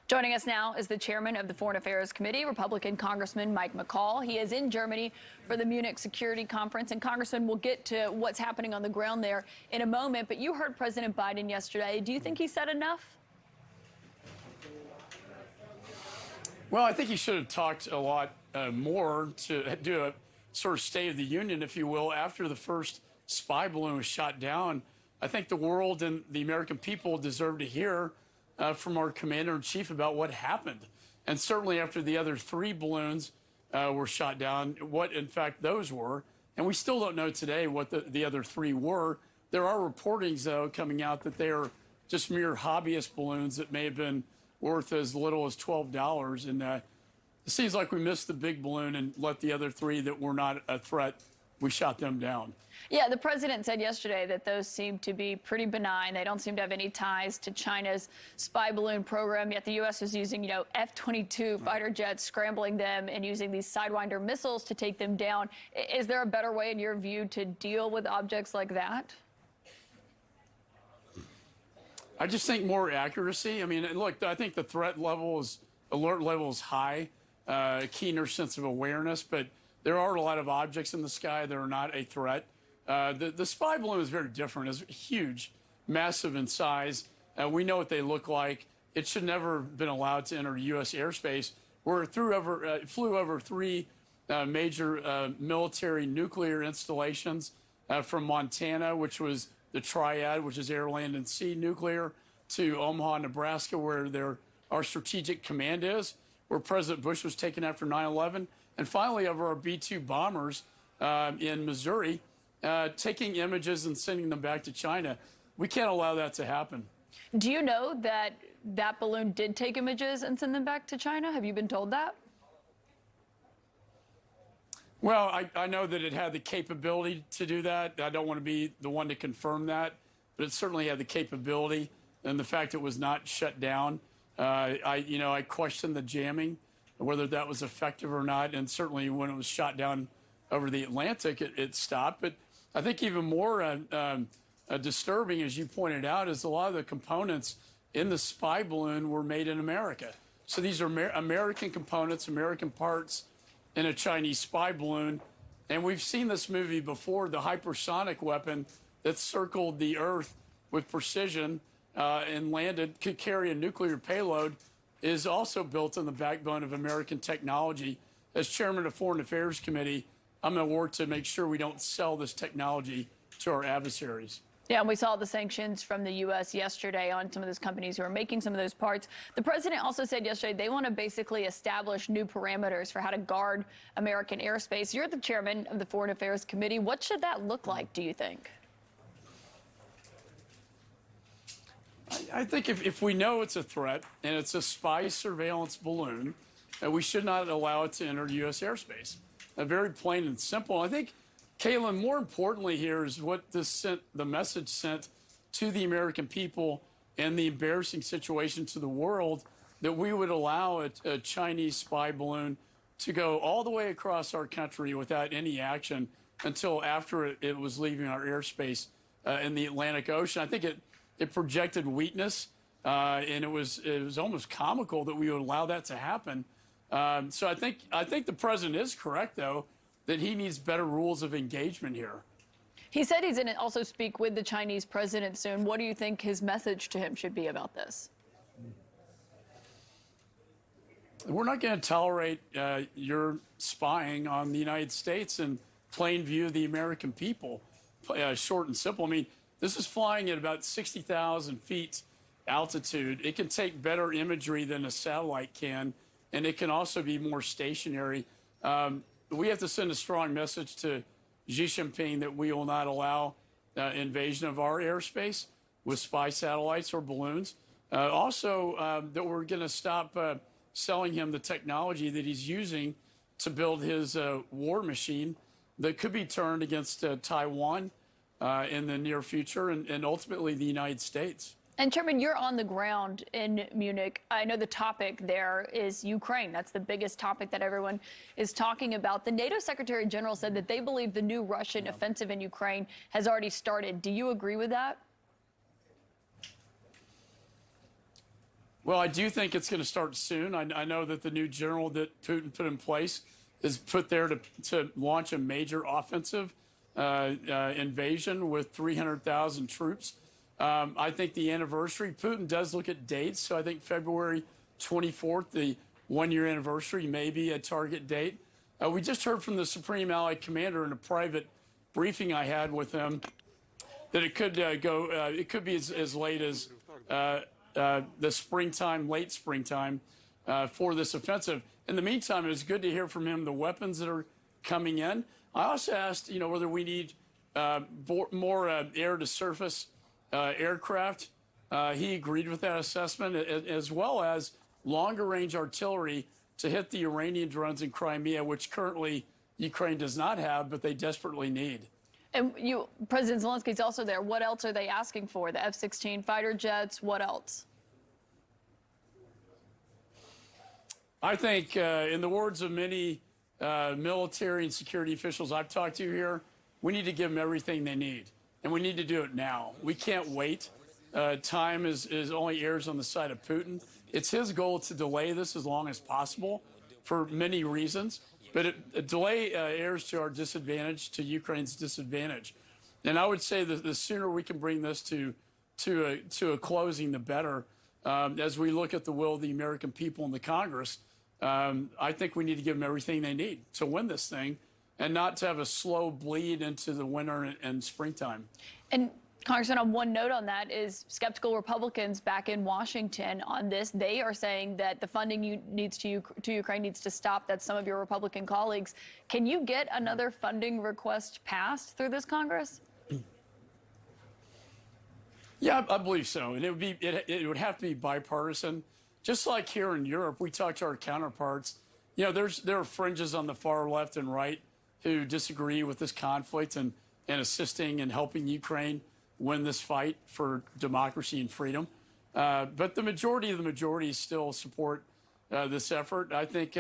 Joining us now is the chairman of the Foreign Affairs Committee, Republican Congressman Mike McCaul. He is in Germany for the Munich Security Conference. And Congressman, we'll get to what's happening on the ground there in a moment. But you heard President Biden yesterday. Do you think he said enough? Well, I think he should have talked a lot more to do a sort of State of the Union, if you will, after the first spy balloon was shot down. I think the world and the American people deserve to hear from our commander-in-chief about what happened. And certainly after the other three balloons were shot down, what, in fact, those were. And we still don't know today what the other three were. There are reportings, though, coming out that they are just mere hobbyist balloons that may have been worth as little as $12. And it seems like we missed the big balloon and let the other three that were not a threat, we shot them down. Yeah, the president said yesterday that those seem to be pretty benign. They don't seem to have any ties to China's spy balloon program, yet the U.S. is using, F-22 fighter jets, scrambling them and using these Sidewinder missiles to take them down. Is there a better way, in your view, to deal with objects like that? I just think more accuracy. I mean, look, I think the threat level alert level is high, a keener sense of awareness, but there are a lot of objects in the sky that are not a threat. The spy balloon is very different. It's huge, massive in size. We know what they look like. It should never have been allowed to enter U.S. airspace. It flew over three major military nuclear installations from Montana, which was the Triad, which is air, land, and sea nuclear, to Omaha, Nebraska, where our strategic command is, where President Bush was taken after 9/11, and finally over our B-2 bombers in Missouri, taking images and sending them back to China. We can't allow that to happen. Do you know that that balloon did take images and send them back to China? Have you been told that? Well, I know that it had the capability to do that. I don't want to be the one to confirm that, but it certainly had the capability, and the fact it was not shut down. I questioned the jamming, whether that was effective or not, and certainly when it was shot down over the Atlantic, it stopped. But I think even more disturbing, as you pointed out, is a lot of the components in the spy balloon were made in America. So these are American components, American parts in a Chinese spy balloon. And we've seen this movie before, the hypersonic weapon that circled the Earth with precision and landed, could carry a nuclear payload, is also built on the backbone of American technology. As chairman of the Foreign Affairs Committee, I'm going to work to make sure we don't sell this technology to our adversaries. Yeah, and we saw the sanctions from the U.S. yesterday on some of those companies who are making some of those parts. The president also said yesterday they want to basically establish new parameters for how to guard American airspace. You're the chairman of the Foreign Affairs Committee. What should that look like, do you think? I think if we know it's a threat and it's a spy surveillance balloon, we should not allow it to enter U.S. airspace. Very plain and simple. I think, Caitlin, more importantly here is what the message sent to the American people and the embarrassing situation to the world that we would allow a Chinese spy balloon to go all the way across our country without any action until after it was leaving our airspace in the Atlantic Ocean. I think it projected weakness, and it was almost comical that we would allow that to happen. So I think the president is correct, though, that he needs better rules of engagement here. He said he's going to also speak with the Chinese president soon. What do you think his message to him should be about this? We're not going to tolerate your spying on the United States in plain view of the American people. Short and simple. I mean, this is flying at about 60,000 feet altitude. It can take better imagery than a satellite can, and it can also be more stationary. We have to send a strong message to Xi Jinping that we will not allow invasion of our airspace with spy satellites or balloons. Also, that we're going to stop selling him the technology that he's using to build his war machine that could be turned against Taiwan in the near future and ultimately the United States. And Chairman, you're on the ground in Munich. I know the topic there is Ukraine. That's the biggest topic that everyone is talking about. The NATO Secretary General said that they believe the new Russian offensive in Ukraine has already started. Do you agree with that? Well, I do think it's going to start soon. I know that the new general that Putin put in place is put there to launch a major offensive invasion with 300,000 troops. I think the anniversary, Putin does look at dates, so I think February 24th, the one-year anniversary, may be a target date. We just heard from the Supreme Allied Commander in a private briefing I had with him that it could it could be as late as the springtime, late springtime, for this offensive. In the meantime, it was good to hear from him the weapons that are coming in. I also asked, whether we need more air-to-surface aircraft. He agreed with that assessment, as well as longer-range artillery to hit the Iranian drones in Crimea, which currently Ukraine does not have, but they desperately need. And President Zelensky's also there. What else are they asking for? The F-16 fighter jets? What else? I think, in the words of many military and security officials I've talked to here, we need to give them everything they need, and we need to do it now. We can't wait. Time is only errs on the side of Putin. It's his goal to delay this as long as possible for many reasons. But a delay errs to our disadvantage, to Ukraine's disadvantage. And I would say that the sooner we can bring this to a closing, the better. As we look at the will of the American people and the Congress, I think we need to give them everything they need to win this thing, and not to have a slow bleed into the winter and springtime. And Congressman, on one note on that is skeptical Republicans back in Washington on this. They are saying that the funding needs to Ukraine needs to stop. That's some of your Republican colleagues. Can you get another funding request passed through this Congress? Yeah, I believe so. And it would have to be bipartisan. Just like here in Europe, we talk to our counterparts. There are fringes on the far left and right who disagree with this conflict and assisting and helping Ukraine win this fight for democracy and freedom. But the majority of the majority still support this effort. I think,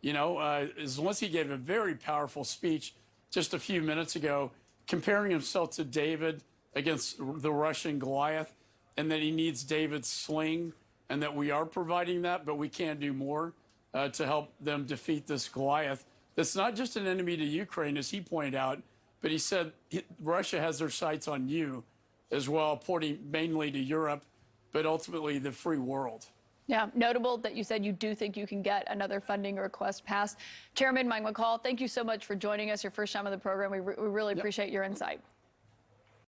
Zelenskyy gave a very powerful speech just a few minutes ago, comparing himself to David against the Russian Goliath, and that he needs David's sling, and that we are providing that, but we can do more to help them defeat this Goliath. That's not just an enemy to Ukraine, as he pointed out, but he said Russia has their sights on you as well, pointing mainly to Europe, but ultimately the free world. Yeah, notable that you said you do think you can get another funding request passed. Chairman Mike McCaul, thank you so much for joining us, your first time on the program. We really appreciate your insight.